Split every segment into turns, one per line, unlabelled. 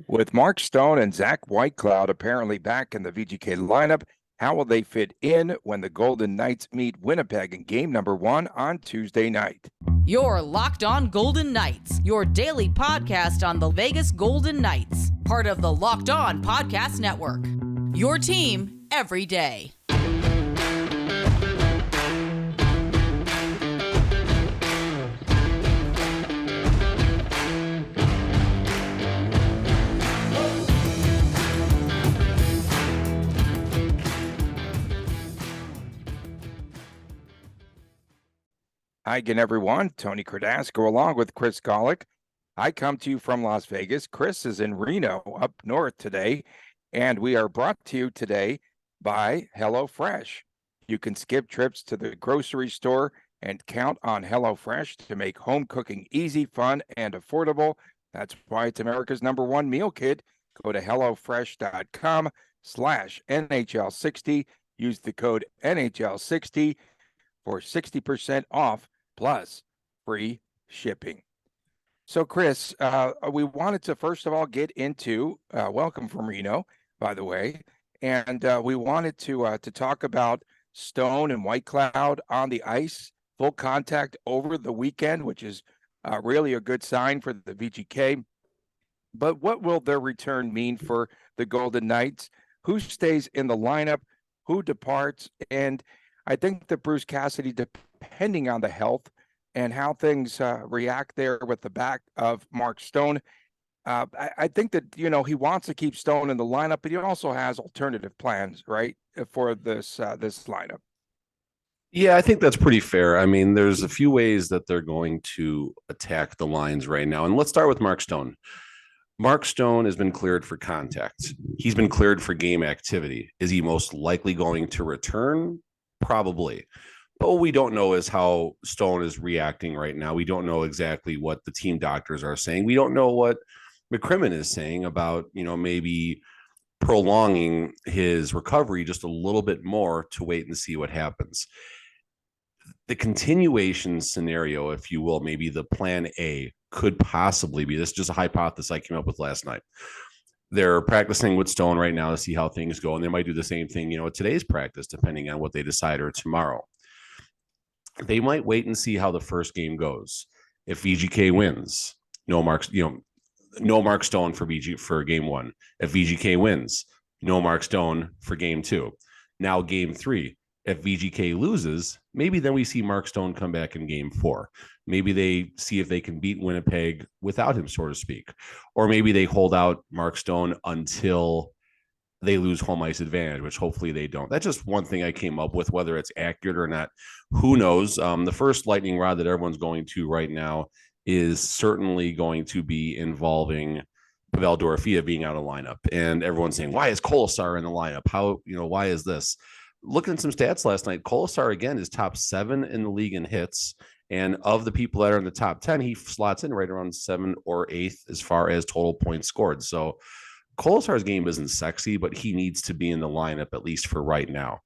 With Mark Stone and Zach Whitecloud apparently back in the VGK lineup, how will they fit in when the Golden Knights meet Winnipeg in game number 1 on Tuesday night?
You're Locked On Golden Knights, your daily podcast on the Vegas Golden Knights, part of the Locked On Podcast Network. Your team every day.
Hi again, everyone. Tony Cardasco along with Chris Golick. I come to you from Las Vegas. Chris is in Reno up north today, and we are brought to you today by HelloFresh. You can skip trips to the grocery store and count on HelloFresh to make home cooking easy, fun, and affordable. That's why it's America's #1 meal kit. Go to HelloFresh.com/NHL60. Use the code NHL60 for 60% off plus free shipping. So, Chris, we wanted to first of all get into welcome from Reno, by the way, and we wanted to talk about Stone and Whitecloud on the ice, full contact over the weekend, which is really a good sign for the VGK. But what will their return mean for the Golden Knights? Who stays in the lineup? Who departs? And I think that Bruce Cassidy, depending on the health and how things react there with the back of Mark Stone, I think that, he wants to keep Stone in the lineup, but he also has alternative plans, right, for this lineup.
Yeah, I think that's pretty fair. I mean, there's a few ways that they're going to attack the lines right now. And let's start with Mark Stone. Mark Stone has been cleared for contact. He's been cleared for game activity. Is he most likely going to return? Probably. But what we don't know is how Stone is reacting right now. We don't know exactly what the team doctors are saying. We don't know what McCrimmon is saying about, maybe prolonging his recovery just a little bit more to wait and see what happens. The continuation scenario, if you will, maybe the plan A could possibly be, this is just a hypothesis I came up with last night. They're practicing with Stone right now to see how things go, and they might do the same thing, at today's practice, depending on what they decide, or tomorrow. They might wait and see how the first game goes. If VGK wins, no Mark Stone for game 1. If VGK wins, no Mark Stone for game 2. Now game 3. If VGK loses, maybe then we see Mark Stone come back in game 4. Maybe they see if they can beat Winnipeg without him, so to speak. Or maybe they hold out Mark Stone until they lose home ice advantage, which hopefully they don't. That's just one thing I came up with. Whether it's accurate or not, who knows? The first lightning rod that everyone's going to right now is certainly going to be involving Pavel Dorofeev being out of lineup. And everyone's saying, why is Kolesar in the lineup? Why is this? Looking at some stats last night, Kolesar, again, is top 7 in the league in hits. And of the people that are in the top 10, he slots in right around 7th or 8th as far as total points scored. So Kolesar's game isn't sexy, but he needs to be in the lineup, at least for right now.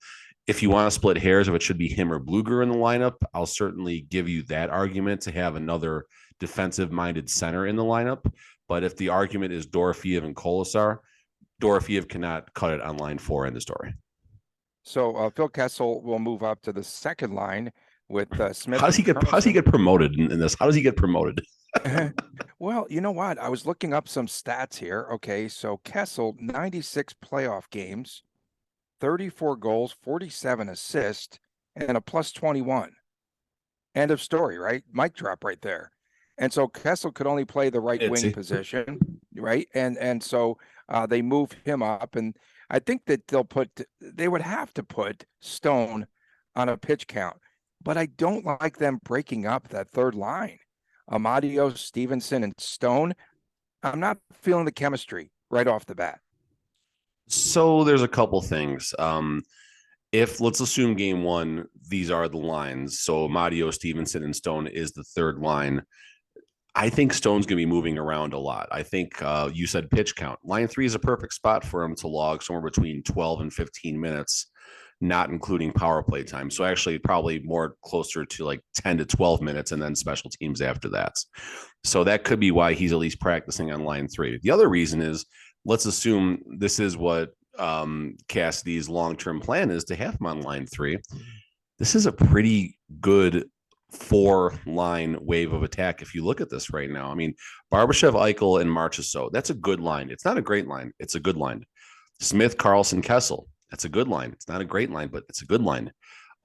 If you want to split hairs, if it should be him or Bluger in the lineup, I'll certainly give you that argument to have another defensive-minded center in the lineup. But if the argument is Dorofeev and Kolesar, Dorofeev cannot cut it on line 4 in the story.
So Phil Kessel will move up to the second line with Smith.
How does he get promoted in this? How does he get promoted?
Well, you know what? I was looking up some stats here. Okay, so Kessel, 96 playoff games, 34 goals, 47 assists, and a +21. End of story, right? Mic drop right there. And so Kessel could only play the right wing position, right? And so they move him up, and I think that they would have to put Stone on a pitch count, but I don't like them breaking up that third line. Amadio, Stevenson, and Stone. I'm not feeling the chemistry right off the bat.
So there's a couple things. If let's assume game 1, these are the lines. So Amadio, Stevenson, and Stone is the third line. I think Stone's going to be moving around a lot. I think you said pitch count. Line 3 is a perfect spot for him to log somewhere between 12 and 15 minutes not including power play time. So actually probably more closer to like 10 to 12 minutes and then special teams after that. So that could be why he's at least practicing on line 3. The other reason is, let's assume this is what Cassidy's long-term plan is, to have him on line 3. This is a pretty good 4-line wave of attack. If you look at this right now, I mean, Barbashev, Eichel, and Marchessault, that's a good line. It's not a great line. It's a good line. Smith, Carlson, Kessel, that's a good line. It's not a great line, but it's a good line.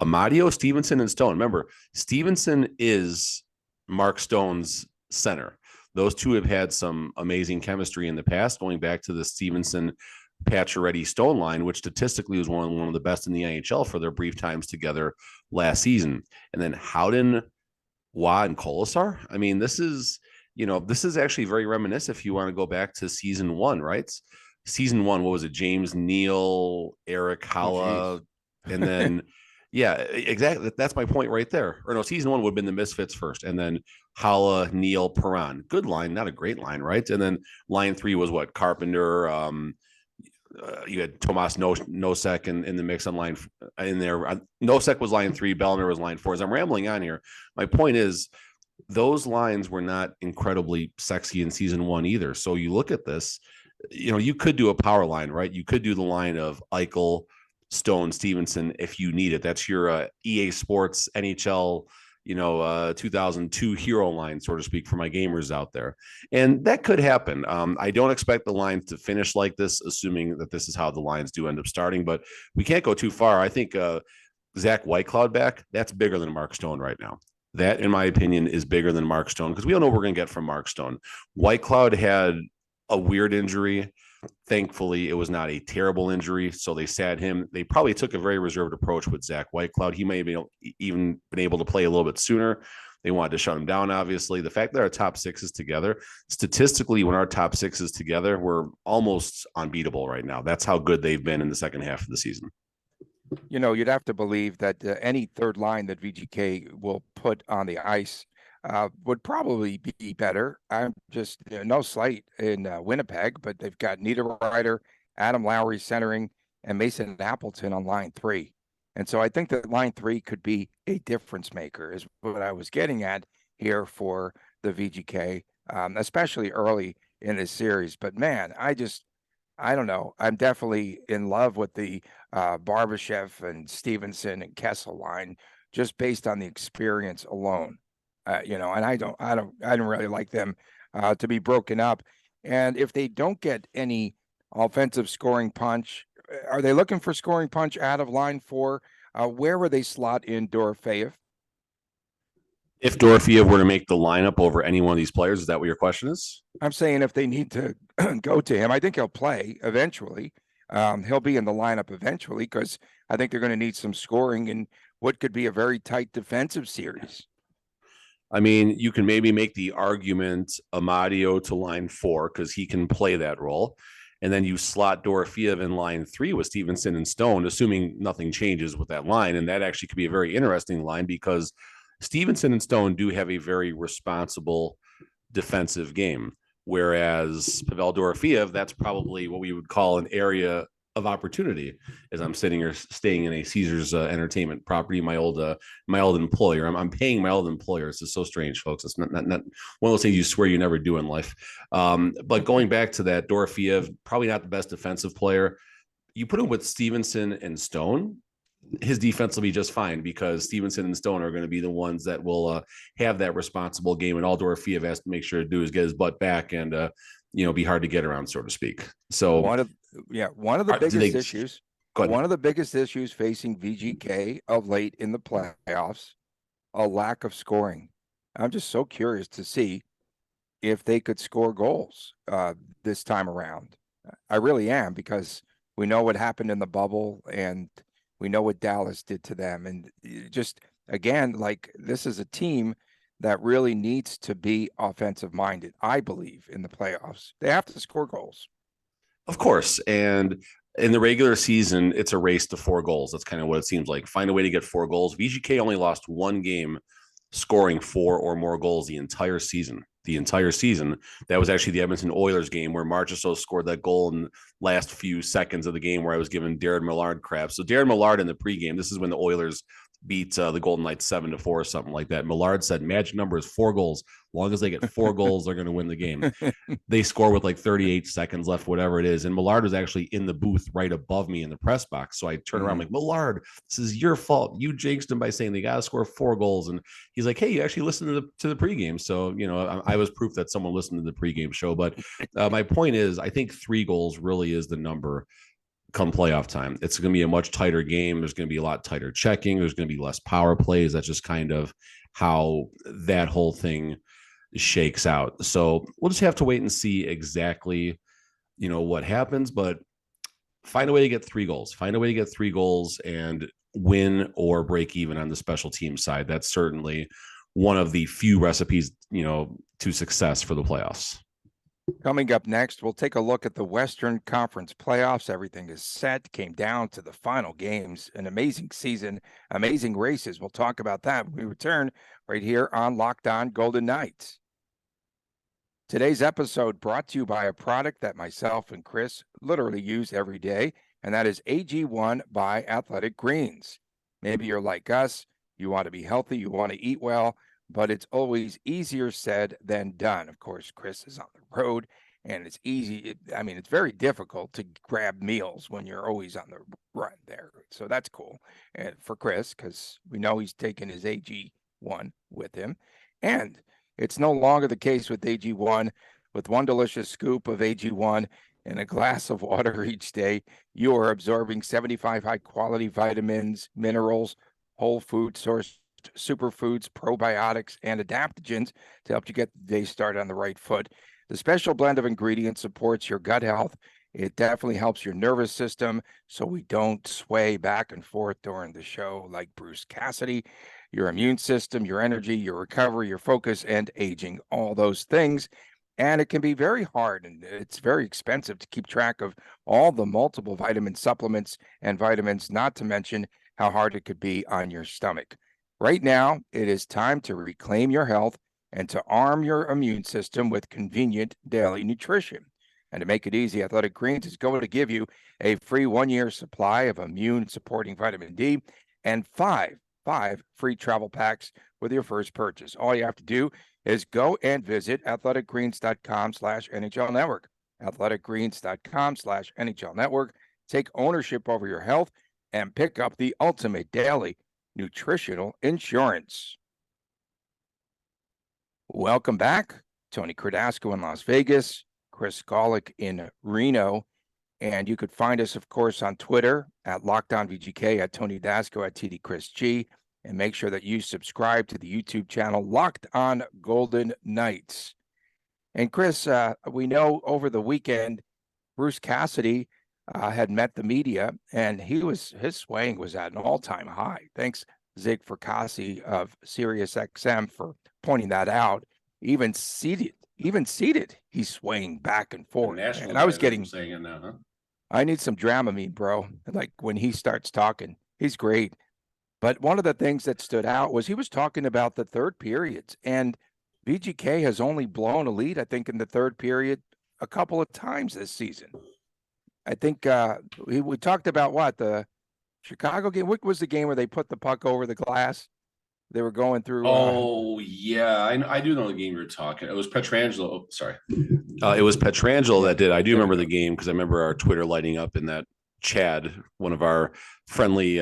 Amadio, Stevenson, and Stone. Remember, Stevenson is Mark Stone's center. Those two have had some amazing chemistry in the past, going back to the Stevenson, Pacioretty, Stone line, which statistically was one of the best in the NHL for their brief times together last season. And then Howden, Waugh, and Kolesar. I mean, this is actually very reminiscent if you want to go back to season 1, right? Season 1, what was it? James Neal, Eric Holla, and then yeah, exactly. That's my point right there. Or no, season 1 would have been the Misfits first, and then Holla, Neal, Perron. Good line, not a great line, right? And then line 3 was what? Carpenter. You had Tomas Nosek in the mix on line in there. Nosek was line 3. Bellner was line 4. As I'm rambling on here, my point is those lines were not incredibly sexy in season 1 either. So you look at this, you could do a power line, right? You could do the line of Eichel, Stone, Stevenson if you need it. That's your EA Sports NHL 2002 hero line, so to speak, for my gamers out there. And that could happen. I don't expect the lines to finish like this, assuming that this is how the lines do end up starting, but we can't go too far. I think Zach Whitecloud back, that's bigger than Mark Stone right now. That, in my opinion, is bigger than Mark Stone, because we don't know what we're going to get from Mark Stone. Whitecloud had a weird injury. Thankfully, it was not a terrible injury, so they sat him. They probably took a very reserved approach with Zach Whitecloud. He may have even been able to play a little bit sooner. They wanted to shut him down, obviously. The fact that our top 6 is together, statistically, when our top 6 is together, we're almost unbeatable right now. That's how good they've been in the second half of the season.
You'd have to believe that any third line that VGK will put on the ice would probably be better. I'm just no slight in Winnipeg, but they've got Niederreiter, Adam Lowry centering, and Mason Appleton on line 3. And so I think that line 3 could be a difference maker, is what I was getting at here for the VGK, especially early in this series. But man, I don't know. I'm definitely in love with the Barbashev and Stevenson and Kessel line, just based on the experience alone. And I don't really like them to be broken up. And if they don't get any offensive scoring punch, are they looking for scoring punch out of line 4? Where would they slot in Dorofeyev?
If Dorofeyev were to make the lineup over any one of these players, is that what your question is?
I'm saying if they need to go to him, I think he'll play eventually. He'll be in the lineup eventually, because I think they're going to need some scoring in what could be a very tight defensive series.
I mean, you can maybe make the argument Amadio to line 4, because he can play that role. And then you slot Dorofeyev in line 3 with Stevenson and Stone, assuming nothing changes with that line. And that actually could be a very interesting line, because Stevenson and Stone do have a very responsible defensive game. Whereas Pavel Dorofeyev, that's probably what we would call an area of opportunity, as I'm sitting here staying in a Caesars entertainment property, my old employer. I'm paying my old employer. This is so strange, folks. It's not one of those things you swear you never do in life. But going back to that, Dorofeyev, probably not the best defensive player. You put him with Stevenson and Stone, his defense will be just fine, because Stevenson and Stone are going to be the ones that will have that responsible game. And all Dorofeyev has to make sure to do is get his butt back and, be hard to get around, so to speak. So one of the biggest issues facing VGK of late in the playoffs, a lack of scoring. I'm just so curious to see if they could score goals this time around. I really am, because we know what happened in the bubble, and we know what Dallas did to them. And just, again, like, this is a team that really needs to be offensive minded, I believe, in the playoffs. They have to score goals. Of course. And in the regular season, it's a race to 4 goals. That's kind of what it seems like. Find a way to get 4 goals. VGK only lost 1 game scoring 4 or more goals the entire season. the entire season. That was actually the Edmonton Oilers game where Marchessault scored that goal in the last few seconds of the game where I was giving Darren Millard crap. So Darren Millard in the pregame, this is when the Oilers beat the Golden Knights 7-4 or something like that. Millard said magic number is 4 goals. As long as they get 4 goals, they're going to win the game. They score with like 38 seconds left, whatever it is. And Millard was actually in the booth right above me in the press box. So I turn around like, Millard, this is your fault. You jinxed him by saying they got to score 4 goals. And he's like, hey, you actually listened to the pregame. So, I was proof that someone listened to the pregame show. But my point is, I think 3 goals really is the number come playoff time. It's going to be a much tighter game. There's going to be a lot tighter checking. There's going to be less power plays. That's just kind of how that whole thing shakes out. So we'll just have to wait and see exactly, what happens, but find a way to get 3 goals, and win or break even on the special team side. That's certainly one of the few recipes, to success for the playoffs.
Coming up next, we'll take a look at the Western Conference playoffs. Everything is set, came down to the final games. An amazing season, amazing races. We'll talk about that when we return right here on Locked On Golden Knights. Today's episode brought to you by a product that myself and Chris literally use every day, and that is AG1 by Athletic Greens. Maybe you're like us, you want to be healthy, you want to eat well, but it's always easier said than done. Of course, Chris is on the road, and it's easy. It's very difficult to grab meals when you're always on the run there. So that's cool for Chris, because we know he's taking his AG1 with him. And it's no longer the case with AG1. With one delicious scoop of AG1 and a glass of water each day, you are absorbing 75 high-quality vitamins, minerals, whole food source superfoods, probiotics, and adaptogens to help you get the day started on the right foot. The special blend of ingredients supports your gut health. It definitely helps your nervous system so we don't sway back and forth during the show like Bruce Cassidy. Your immune system, your energy, your recovery, your focus, and aging, all those things. And it can be very hard, and it's very expensive to keep track of all the multiple vitamin supplements and vitamins, not to mention how hard it could be on your stomach. Right now, it is time to reclaim your health and to arm your immune system with convenient daily nutrition. And to make it easy, Athletic Greens is going to give you a free 1-year supply of immune-supporting vitamin D and five free travel packs with your first purchase. All you have to do is go and visit athleticgreens.com/NHL Network. athleticgreens.com/NHL Network. Take ownership over your health and pick up the ultimate daily nutritional insurance. Welcome back. Tony Cardasco in Las Vegas, Chris Golick in Reno. And you could find us, of course, on Twitter at Locked On VGK, at Tony Dasco, at TD Chris G. And make sure that you subscribe to the YouTube channel Locked On Golden Knights. And Chris, we know over the weekend, Bruce Cassidy had met the media, and his swaying was at an all-time high. Thanks, Zig Fracassi of SiriusXM, for pointing that out. Even seated, he's swaying back and forth. And I was saying it now, huh? I need some Dramamine, bro. Like when he starts talking, he's great. But one of the things that stood out was he was talking about the third periods, and VGK has only blown a lead, I think, in the third period a couple of times this season. I think we talked about the Chicago game. What was the game where they put the puck over the glass? They were going through.
Yeah, I do know the game you're talking. It was Pietrangelo. Oh, sorry. It was Pietrangelo that did. I do remember the game because I remember our Twitter lighting up in that. Chad, one of our friendly,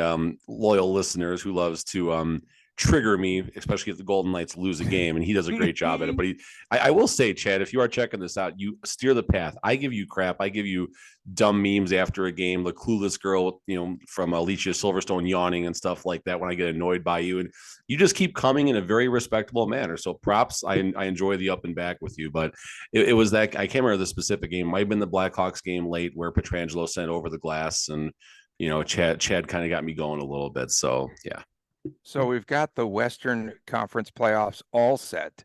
loyal listeners who loves to trigger me, especially if the Golden Knights lose a game, and he does a great job at it. But I will say, Chad, if you are checking this out, you steer the path. I give you crap. I give you dumb memes after a game, the clueless girl, from Alicia Silverstone yawning and stuff like that when I get annoyed by you. And you just keep coming in a very respectable manner. So props. I enjoy the up and back with you. But it was that, I can't remember the specific game. Might have been the Blackhawks game late where Pietrangelo sent over the glass, and Chad kind of got me going a little bit. So yeah.
So we've got the Western Conference playoffs all set.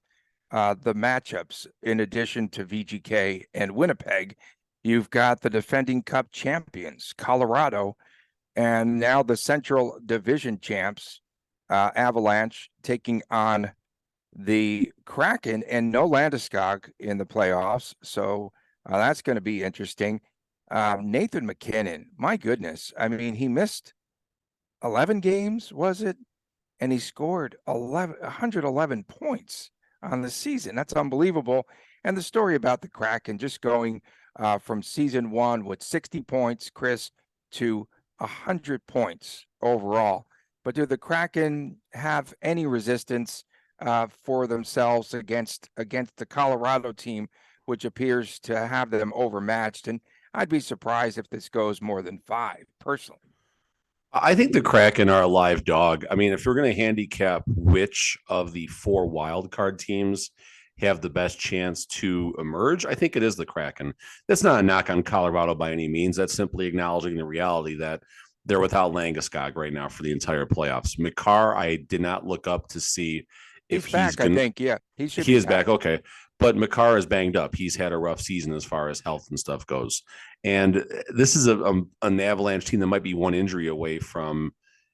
The matchups, in addition to VGK and Winnipeg, you've got the defending Cup champions, Colorado, and now the Central Division champs, Avalanche, taking on the Kraken, and no Landeskog in the playoffs, so that's going to be interesting. Nathan McKinnon, my goodness, I mean, he missed 11 games, was it? And he scored 111 points on the season. That's unbelievable. And the story about the Kraken just going from season one with 60 points, Chris, to 100 points overall. But do the Kraken have any resistance for themselves against the Colorado team, which appears to have them overmatched? And I'd be surprised if this goes more than 5, personally.
I think the Kraken are a live dog. I mean, if you're going to handicap which of the 4 wild card teams have the best chance to emerge, I think it is the Kraken. That's not a knock on Colorado by any means. That's simply acknowledging the reality that they're without Landeskog right now for the entire playoffs. Makar, I did not look up to see if
he's back. I think, yeah,
he is back. Okay, but Makar is banged up. He's had a rough season as far as health and stuff goes. And this is an Avalanche team that might be one injury away from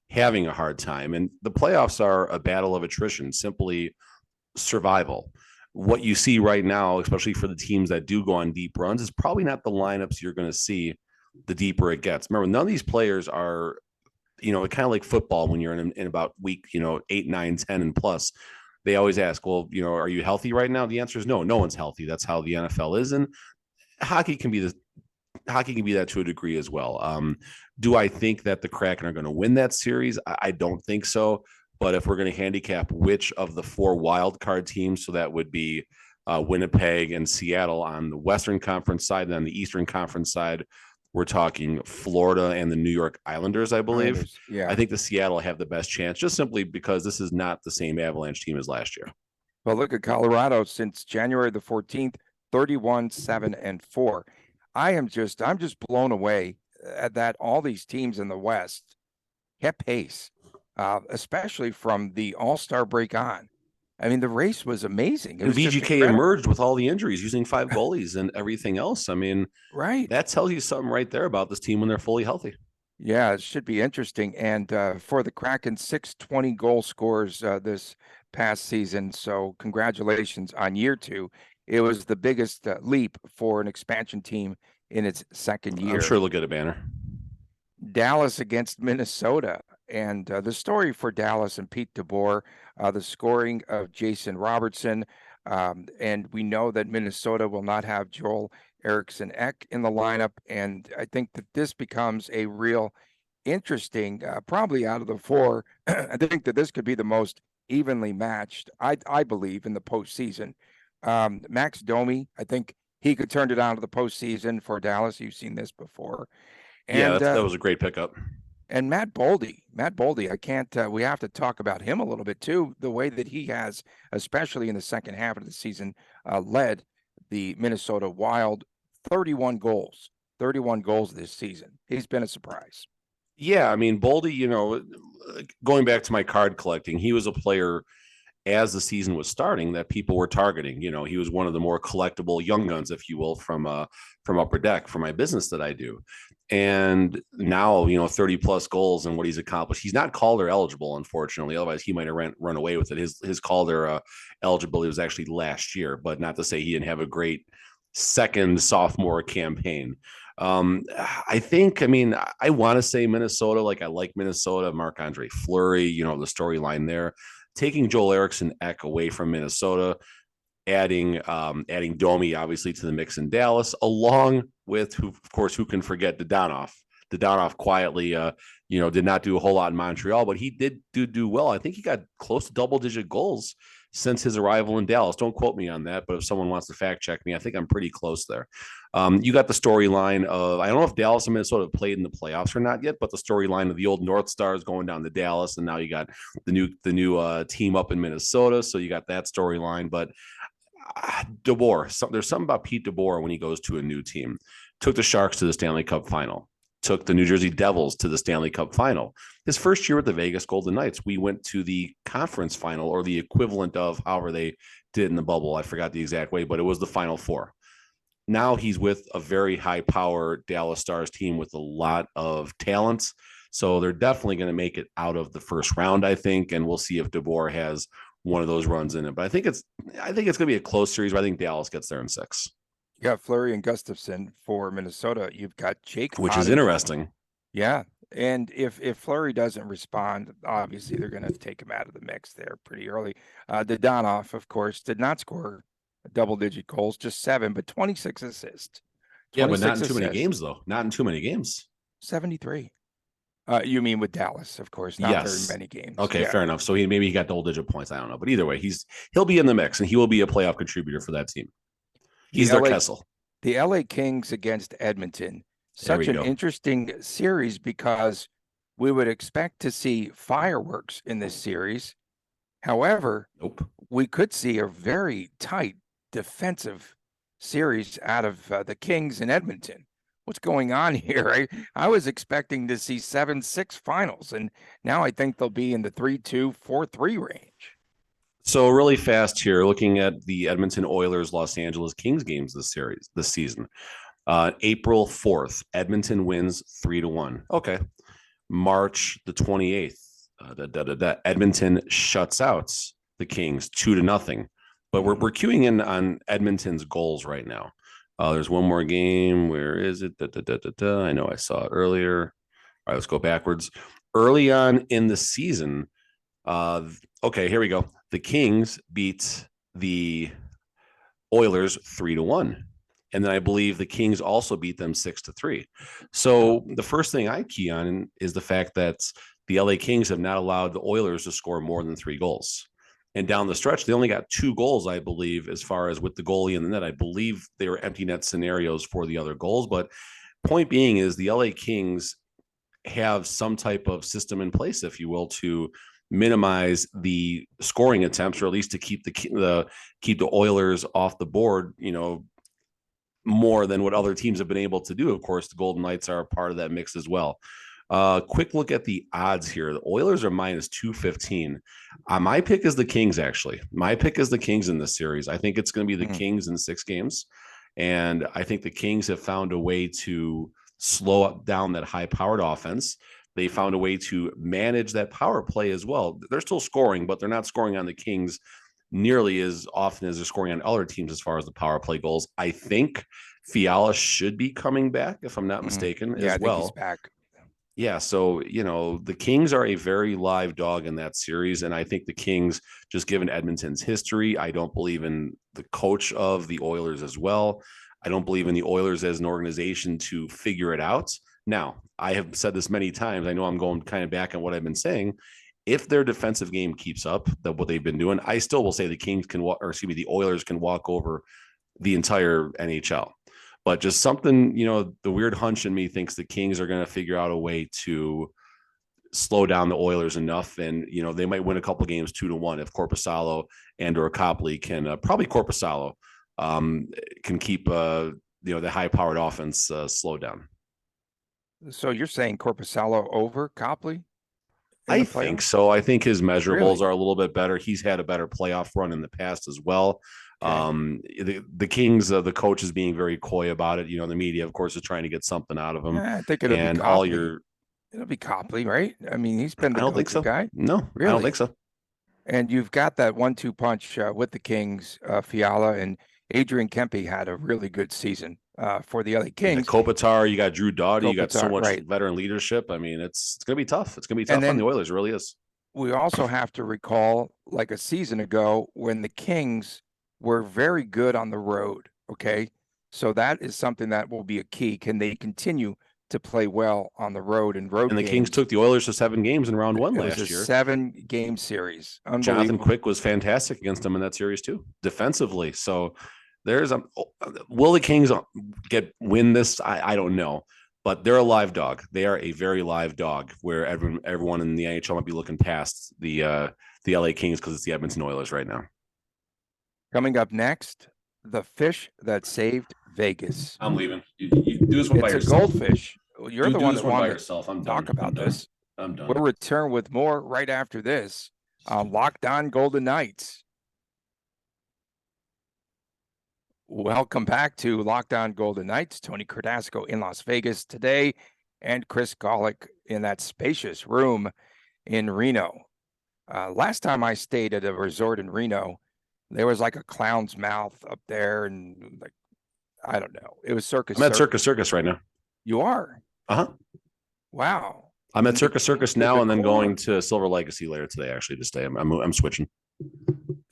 having a hard time. And the playoffs are a battle of attrition, simply survival. What you see right now, especially for the teams that do go on deep runs, is probably not the lineups you're going to see the deeper it gets. Remember, none of these players are, kind of like football when you're in about week, 8, 9, 10 and plus. They always ask, well, are you healthy right now? The answer is no. No one's healthy. That's how the NFL is, and hockey can be that to a degree as well. Do I think that the Kraken are going to win that series? I don't think so. But if we're going to handicap which of the 4 wild card teams, so that would be Winnipeg and Seattle on the Western Conference side, and on the Eastern Conference side, we're talking Florida and the New York Islanders, I believe.
Yeah.
I think the Seattle have the best chance, just simply because this is not the same Avalanche team as last year.
Well, look at Colorado since January the 14th, 31-7-4. I'm just blown away at that all these teams in the West kept pace, especially from the All-Star break on. I mean, the race was amazing. It was
VGK emerged with all the injuries, using 5 goalies and everything else. I mean,
right.
That tells you something right there about this team when they're fully healthy.
Yeah, it should be interesting. And for the Kraken, 620 goal scorers this past season. So congratulations on year 2. It was the biggest leap for an expansion team in its second year.
I'm sure they'll get a banner.
Dallas against Minnesota. And the story for Dallas and Pete DeBoer, the scoring of Jason Robertson. And we know that Minnesota will not have Joel Eriksson Ek in the lineup. And I think that this becomes a real interesting, probably out of the 4. I think that this could be the most evenly matched, I believe, in the postseason. Max Domi, I think he could turn it on to the postseason for Dallas. You've seen this before.
And that was a great pickup.
And Matt Boldy, I can't, we have to talk about him a little bit too. The way that he has, especially in the second half of the season, led the Minnesota Wild 31 goals this season. He's been a surprise.
Yeah. I mean, Boldy, going back to my card collecting, he was a player as the season was starting that people were targeting. He was one of the more collectible young guns, if you will, from Upper Deck for my business that I do. And now, 30 plus goals and what he's accomplished. He's not Calder eligible, unfortunately. Otherwise, he might have run away with it. His Calder eligibility was actually last year, but not to say he didn't have a great second sophomore campaign. I want to say Minnesota. Like, I like Minnesota, Marc-Andre Fleury, the storyline there. Taking Joel Eriksson Ek away from Minnesota, adding Domi obviously to the mix in Dallas, along with who can forget Dadonov. Dadonov quietly, did not do a whole lot in Montreal, but he did do well. I think he got close to double-digit goals since his arrival in Dallas. Don't quote me on that, but if someone wants to fact check me, I think I'm pretty close there. You got the storyline of, I don't know if Dallas and Minnesota have played in the playoffs or not yet, but the storyline of the old North Stars going down to Dallas, and now you got the new team up in Minnesota, so you got that storyline. But DeBoer, there's something about Pete DeBoer when he goes to a new team. Took the Sharks to the Stanley Cup final. Took the New Jersey Devils to the Stanley Cup final. His first year with the Vegas Golden Knights, we went to the conference final, or the equivalent of however they did in the bubble. I forgot the exact way, but it was the Final Four. Now he's with a very high-power Dallas Stars team with a lot of talent. So they're definitely going to make it out of the first round, I think, and we'll see if DeBoer has one of those runs in it. But I think it's going to be a close series. But I think Dallas gets there in 6.
You got Fleury and Gustafson for Minnesota. You've got Jake,
which is
Ottage.
interesting.
Yeah. And if Fleury doesn't respond, obviously they're going to take him out of the mix there pretty early. Donoff, of course, did not score double-digit goals, just 7, but 26 assists.
Yeah, but not in too many games, though. Not in too many games.
73. You mean with Dallas, of course, not very many games.
Okay, fair enough. So maybe he got double-digit points. I don't know, but either way, he'll be in the mix, and he will be a playoff contributor for that team. He's their Kessel.
The LA Kings against Edmonton. Such an interesting series because we would expect to see fireworks in this series. However, we could see a very tight defensive series out of the Kings in Edmonton. What's going on here? I was expecting to see 7-6 finals, and now I think they'll be in the 3-2, 4-3 range.
So really fast here, looking at the Edmonton Oilers, Los Angeles Kings games this season. April 4th, Edmonton wins 3-1. Okay. March the 28th, Edmonton shuts out the Kings 2-0. But we're queuing in on Edmonton's goals right now. There's one more game. Where is it? I know I saw it earlier. All right, let's go backwards. Early on in the season, okay, here we go. The Kings beat the Oilers 3-1. And then I believe the Kings also beat them 6-3. So the first thing I key on is the fact that the LA Kings have not allowed the Oilers to score more than 3 goals. And down the stretch, they only got 2 goals, I believe, as far as with the goalie in the net. I believe they were empty net scenarios for the other goals. But point being is the LA Kings have some type of system in place, if you will, to minimize the scoring attempts, or at least to keep the Oilers off the board, more than what other teams have been able to do. Of course, the Golden Knights are a part of that mix as well. Quick look at the odds here. The Oilers are -215. My pick is the Kings, actually. My pick is the Kings in this series. I think it's going to be the Kings in 6 games. And I think the Kings have found a way to slow up down that high-powered offense. They found a way to manage that power play as well. They're still scoring, but they're not scoring on the Kings nearly as often as they're scoring on other teams as far as the power play goals. I think Fiala should be coming back, if I'm not mistaken, as well.
Think he's back.
Yeah, so, the Kings are a very live dog in that series, and I think the Kings, just given Edmonton's history, I don't believe in the coach of the Oilers as well. I don't believe in the Oilers as an organization to figure it out. Now, I have said this many times. I know I'm going kind of back on what I've been saying. If their defensive game keeps up, what they've been doing, I still will say the Oilers can walk over the entire NHL. But just something, the weird hunch in me thinks the Kings are going to figure out a way to slow down the Oilers enough. And, they might win a couple games 2-1 if Korpisalo or Copley can, probably Korpisalo, can keep, the high-powered offense slowed down.
So you're saying Korpisalo over Copley?
I think so. I think his measurables are a little bit better. He's had a better playoff run in the past as well. Okay. The Kings, the coach is being very coy about it. The media, of course, is trying to get something out of him.
I think it'll be Copley. It'll be Copley, right? I mean, he's been the go-to guy.
No, really? I don't think so.
And you've got that 1-2 punch with the Kings, Fiala, and Adrian Kempe had a really good season for the LA Kings.
Kopitar, you got Drew Doughty, you got so much veteran leadership. I mean, it's going to be tough. It's going to be tough on the Oilers. It really is.
We also have to recall, like a season ago, when the Kings were very good on the road. Okay. So that is something that will be a key. Can they continue to play well on the road and road?
And the
games?
Kings took the Oilers to 7 games in round 1 last year.
7-game series.
Jonathan Quick was fantastic against them in that series too, defensively. So there's will the Kings win this? I don't know, but they're a live dog. They are a very live dog where everyone in the NHL might be looking past the LA Kings because it's the Edmonton Oilers right now.
Coming up next, the fish that saved Vegas.
I'm leaving. You do this one by yourself.
It's a goldfish. You're the one that wanted to talk about this.
I'm done.
We'll return with more right after this on Locked On Golden Knights. Welcome back to Locked On Golden Knights. Tony Cardasco in Las Vegas today, and Chris Golick in that spacious room in Reno. Last time I stayed at a resort in Reno, there was like a clown's mouth up there, and like I don't know, it was Circus.
I'm at Circus Circus right now.
You are?
Uh-huh.
Wow.
I'm at
And they
Circus Circus
changed the
now, and then
decor?
going to Silver Legacy later today. Actually, to stay. I'm switching.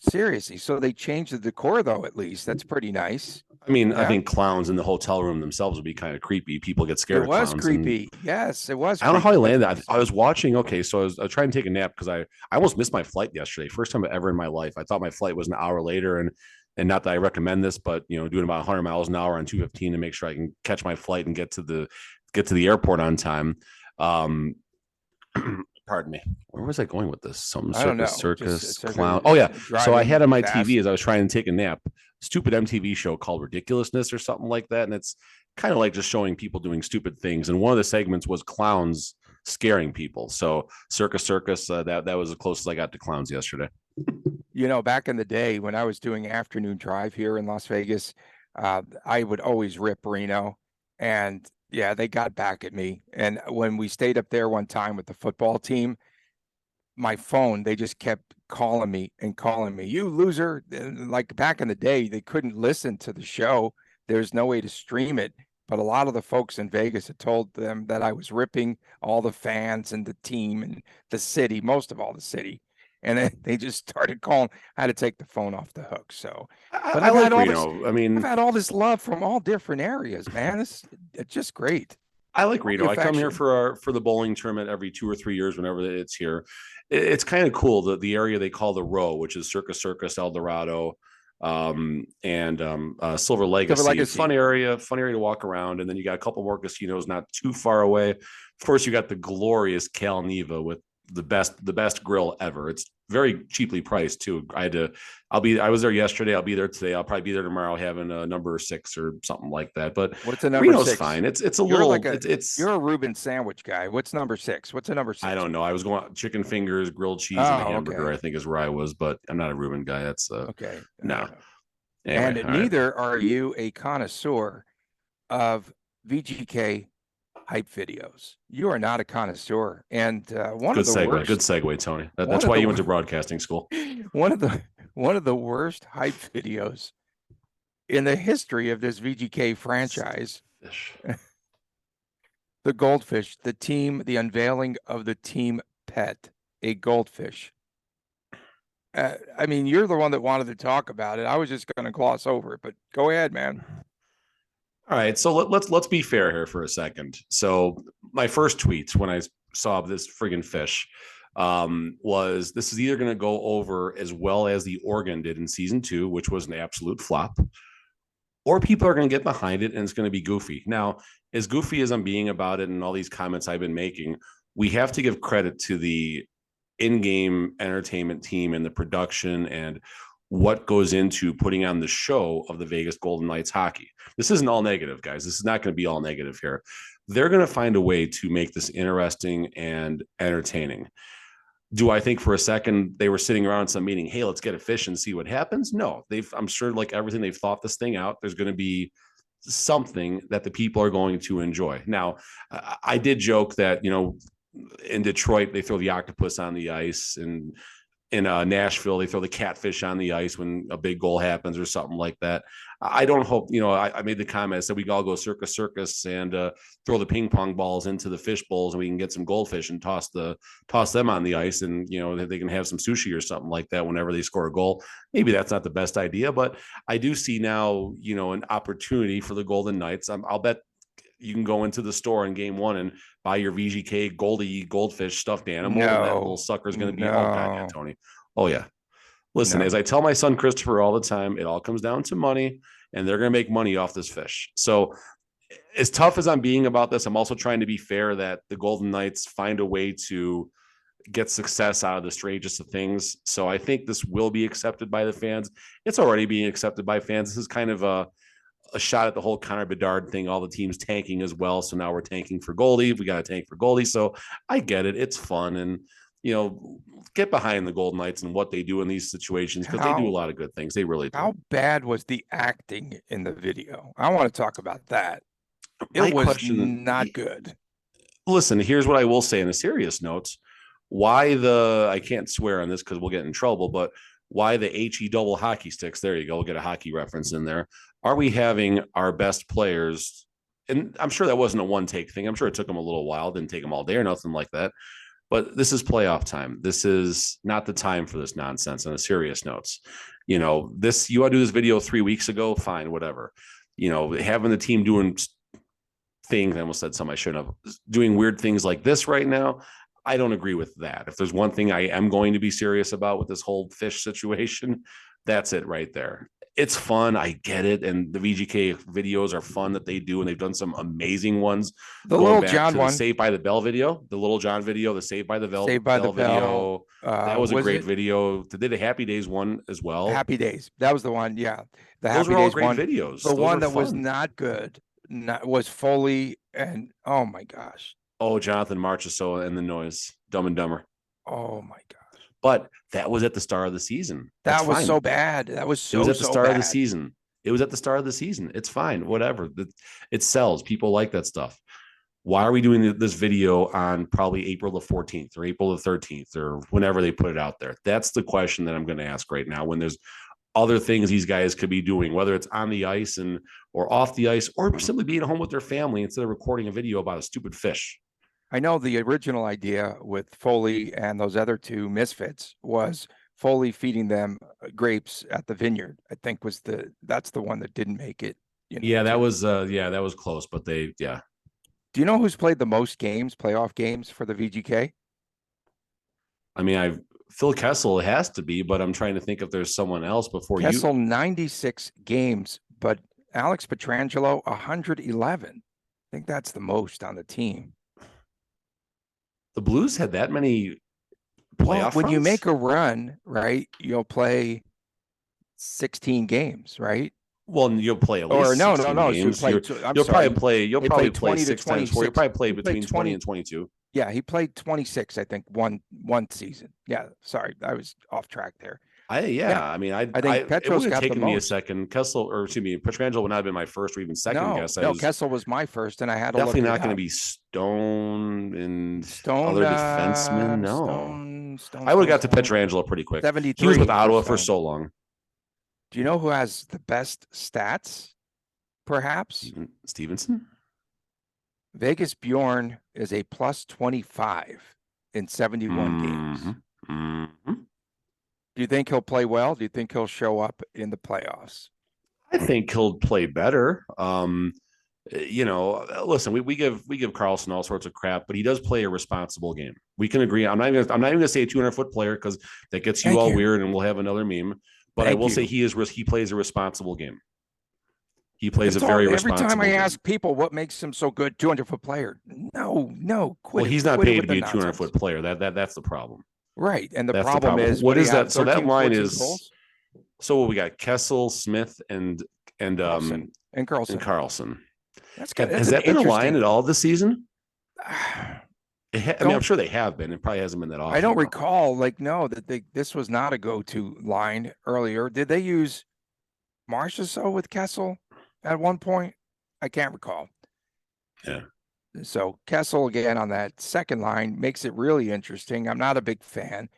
Seriously. So they changed the decor though, at least. That's pretty nice.
I mean, I
Yeah.
think clowns in the hotel room themselves would be kind of creepy. People get scared
It
of
was
clowns. and
creepy. Yes, it was
I don't know how I
creepy.
landed. I was watching. Okay, so I was trying to take a nap because I almost missed my flight yesterday. First time ever in my life. I thought my flight was an hour later, and not that I recommend this, but doing about 100 miles an hour on 215 to make sure I can catch my flight and get to the airport on time. Pardon me. Where was I going with this? Some
I don't know.
circus
Just
clown. Oh yeah. So I had on my
fast.
TV as I was trying to take a nap, stupid MTV show called Ridiculousness or something like that, and it's kind of like just showing people doing stupid things. And one of the segments was clowns scaring people. So Circus Circus, that was the closest I got to clowns yesterday.
Back in the day when I was doing afternoon drive here in Las Vegas, I would always rip Reno, and yeah, they got back at me. And when we stayed up there one time with the football team, my phone, they just kept calling me, you loser. And like back in the day, they couldn't listen to the show. There's no way to stream it. But a lot of the folks in Vegas had told them that I was ripping all the fans and the team and the city, most of all the city. And then they just started calling. I had to take the phone off the hook. So, but
I like
I've
Reno. I mean,
had all this love from all different areas, man. It's just great.
I like Reno. I come here
Affection.
for the bowling tournament every 2 or 3 years whenever it's here. It's kind of cool. The area they call the Row, which is Circus Circus, El Dorado, and Silver Legacy. Fun area to walk around. And then you got a couple more casinos not too far away. Of course, you got the glorious Cal Neva with the best grill ever. It's very cheaply priced too. I was there yesterday. I'll be there today. I'll probably be there tomorrow having a number 6 or something like that. But
what's a number
Reno's
6?
fine. It's a little
you're a Reuben sandwich guy. What's number 6? What's a number 6?
I don't know. I was going chicken fingers, grilled cheese, and a hamburger,
okay.
I think is where I was, but I'm not a Reuben guy. That's
Okay.
no.
Anyway, and neither
right.
are you a connoisseur of VGK hype videos. You are not a connoisseur. And one
good
of the
segue.
worst.
Good segue, Tony. That's why you went to broadcasting school.
One of the worst hype videos in the history of this VGK franchise. The goldfish, the unveiling of the team pet, a goldfish. I mean, you're the one that wanted to talk about it. I was just going to gloss over it, but go ahead, man.
All right, so let's be fair here for a second. So my first tweet when I saw this friggin' fish was this is either going to go over as well as the Oregon did in season 2, which was an absolute flop, or people are going to get behind it and it's going to be goofy. Now, as goofy as I'm being about it and all these comments I've been making, we have to give credit to the in-game entertainment team and the production and what goes into putting on the show of the Vegas Golden Knights hockey. This isn't all negative, guys. This is not going to be all negative here. They're going to find a way to make this interesting and entertaining. Do I think for a second they were sitting around some meeting, hey, let's get a fish and see what happens? No, I'm sure like everything, they've thought this thing out. There's going to be something that the people are going to enjoy. Now, I did joke that, in Detroit, they throw the octopus on the ice, and in Nashville, they throw the catfish on the ice when a big goal happens or something like that. I don't hope, I made the comment, I said we all go Circus Circus and throw the ping pong balls into the fish bowls and we can get some goldfish and toss them on the ice, and, they can have some sushi or something like that whenever they score a goal. Maybe that's not the best idea, but I do see now, an opportunity for the Golden Knights. I'll bet you can go into the store in game 1 and buy your VGK goldfish stuffed animal. And that little sucker is going to be, oh God, yeah, Tony. Oh yeah. Listen, as I tell my son Christopher all the time, it all comes down to money, and they're going to make money off this fish. So as tough as I'm being about this, I'm also trying to be fair that the Golden Knights find a way to get success out of the strangest of things. So I think this will be accepted by the fans. It's already being accepted by fans. This is kind of a shot at the whole Connor Bedard thing, all the teams tanking as well. So now we're tanking for goalie. We got to tank for goalie. So I get it. It's fun. And, get behind the Golden Knights and what they do in these situations, because they do a lot of good things. They really do.
How bad was the acting in the video? I want to talk about that. It was not good.
Listen, here's what I will say on a serious note. Why the, I can't swear on this because we'll get in trouble, but why the HE double hockey sticks? There you go. We'll get a hockey reference in there. Are we having our best players? And I'm sure that wasn't a one take thing. I'm sure it took them a little while, didn't take them all day or nothing like that. But this is playoff time. This is not the time for this nonsense on a serious notes. You want to do this video 3 weeks ago? Fine, whatever. Having the team doing things, I almost said something I shouldn't have, doing weird things like this right now, I don't agree with that. If there's one thing I am going to be serious about with this whole fish situation, that's it right there. It's fun. I get it. And the VGK videos are fun that they do. And they've done some amazing ones.
The Little John one.
The Saved by the Bell video, the Little John video, the Saved by the Bell,
video.
That was a great video. They did a Happy Days one as well.
Happy Days. That was the one. Yeah.
Those were all great videos.
The one that was not good was Foley. And oh my gosh.
Oh, Jonathan Marchessault and the Noise. Dumb and Dumber.
Oh my gosh.
But that was at the start of the season.
That was so bad. That was so bad.
It was at the start of the season. It was at the start of the season. It's fine. Whatever. It sells. People like that stuff. Why are we doing this video on probably April the 14th or April the 13th or whenever they put it out there? That's the question that I'm going to ask right now when there's other things these guys could be doing, whether it's on the ice or off the ice or simply being home with their family instead of recording a video about a stupid fish.
I know the original idea with Foley and those other two misfits was Foley feeding them grapes at the vineyard. I think that's the one that didn't make it.
That was close, but Do
you know who's played the most games, playoff games for the VGK?
I mean, Phil Kessel has to be, but I'm trying to think if there's someone else before
Kessel 96 games, but Alex Pietrangelo 111. I think that's the most on the team.
The Blues had that many playoff
when
runs?
you make a run, right, you'll play 16 games, right?
Well, you'll play at least 16 games. You'll probably play 6 times 4. You'll probably play between 20 and 22.
Yeah, he played 26, I think, one season. Yeah, sorry, I was off track there.
I think
Petro's
it would have taken me a
second.
Pietrangelo would not have been my first or even second guess.
Kessel was my first, and I had
definitely not going to be Stone and other defensemen. No, Stone I would have got to Pietrangelo pretty quick.
73.
He was with Ottawa for so long.
Do you know who has the best stats? Perhaps
Stevenson.
Vegas Bjorn is a plus 25 in 71 games.
Mm-hmm.
Do you think he'll play well? Do you think he'll show up in the playoffs?
I think he'll play better. Listen, we give Carlson all sorts of crap, but he does play a responsible game. We can agree. I'm not even going to say a 200-foot player because that gets you all weird, and we'll have another meme. But I will say he plays a responsible game. He plays a very responsible game.
Every time I ask people what makes him so good, 200-foot player. No, quit.
Well, he's not paid to be a 200-foot player. That's the problem.
Right, and the problem is
what is that? So that line is goals? So we got Kessel, Smith, and
Carlson.
That's good. Has that been a line at all this season? I'm sure they have been. It probably hasn't been that often.
I don't recall. This was not a go-to line earlier. Did they use Marchessault with Kessel at one point? I can't recall.
Yeah. So
Kessel again on that second line makes it really interesting. I'm not a big fan.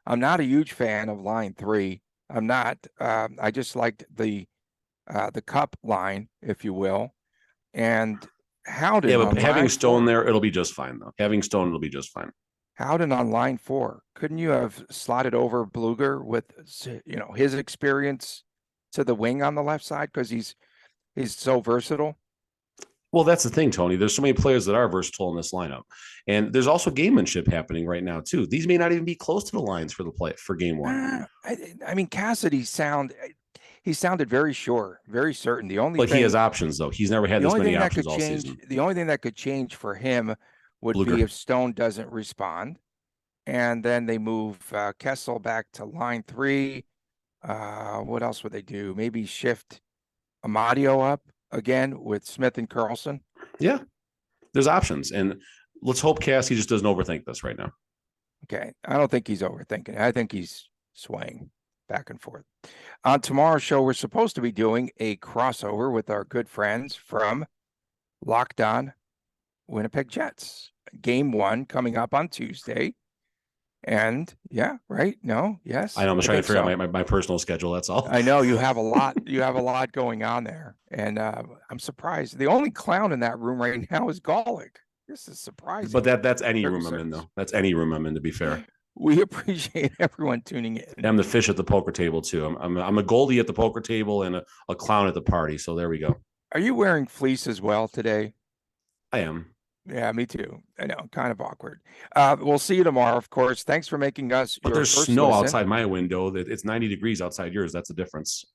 I'm not a huge fan of line 3. I'm not. I just liked the cup line, if you will. And Howden.
Yeah, but having Stone there, it'll be just fine though. Having Stone, it'll be just fine.
Howden on line 4. Couldn't you have slotted over Bluger with his experience to the wing on the left side because he's so versatile?
Well, that's the thing, Tony. There's so many players that are versatile in this lineup, and there's also gamemanship happening right now too. These may not even be close to the lines for game one.
I mean, Cassidy sounded very sure, very certain.
He has options though. He's never had this many options all season.
The only thing that could change for him would be if Stone doesn't respond, and then they move Kessel back to line 3. What else would they do? Maybe shift Amadio up again with Smith and Carlson.
Yeah, there's options, and let's hope Cassie just doesn't overthink this right now.
Okay, I don't think he's overthinking. I think he's swaying back and forth. On tomorrow's show, we're supposed to be doing a crossover with our good friends from Locked On Winnipeg Jets. Game 1 coming up on Tuesday. And yeah, right. No, yes.
I know I'm trying to
think
figure
so.
out my personal schedule. That's all.
I know you have a lot. You have a lot going on there, and I'm surprised. The only clown in that room right now is Golick. This is surprising.
But that's any room I'm in, though. That's any room I'm in, to be fair.
We appreciate everyone tuning in.
I'm the fish at the poker table too. I'm a Goldie at the poker table and a clown at the party. So there we go.
Are you wearing fleece as well today?
I am.
Yeah, me too. I know, kind of awkward. We'll see you tomorrow, of course. Thanks for making us.
But there's snow outside my window. That it's 90 degrees outside yours. That's the difference.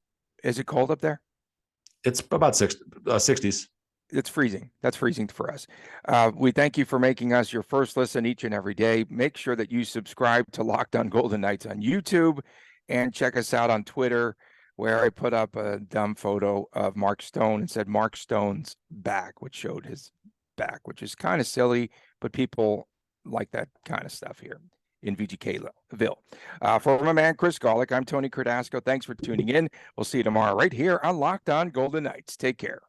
Is it cold up there?
It's about 60s.
It's freezing. That's freezing for us. We thank you for making us your first listen each and every day. Make sure that you subscribe to Locked On Golden Knights on YouTube and check us out on Twitter, where I put up a dumb photo of Mark Stone and said Mark Stone's back, which showed his back, which is kind of silly, but people like that kind of stuff here in VGK-ville. For my man, Chris Golick, I'm Tony Cardasco. Thanks for tuning in. We'll see you tomorrow right here on Locked On Golden Knights. Take care.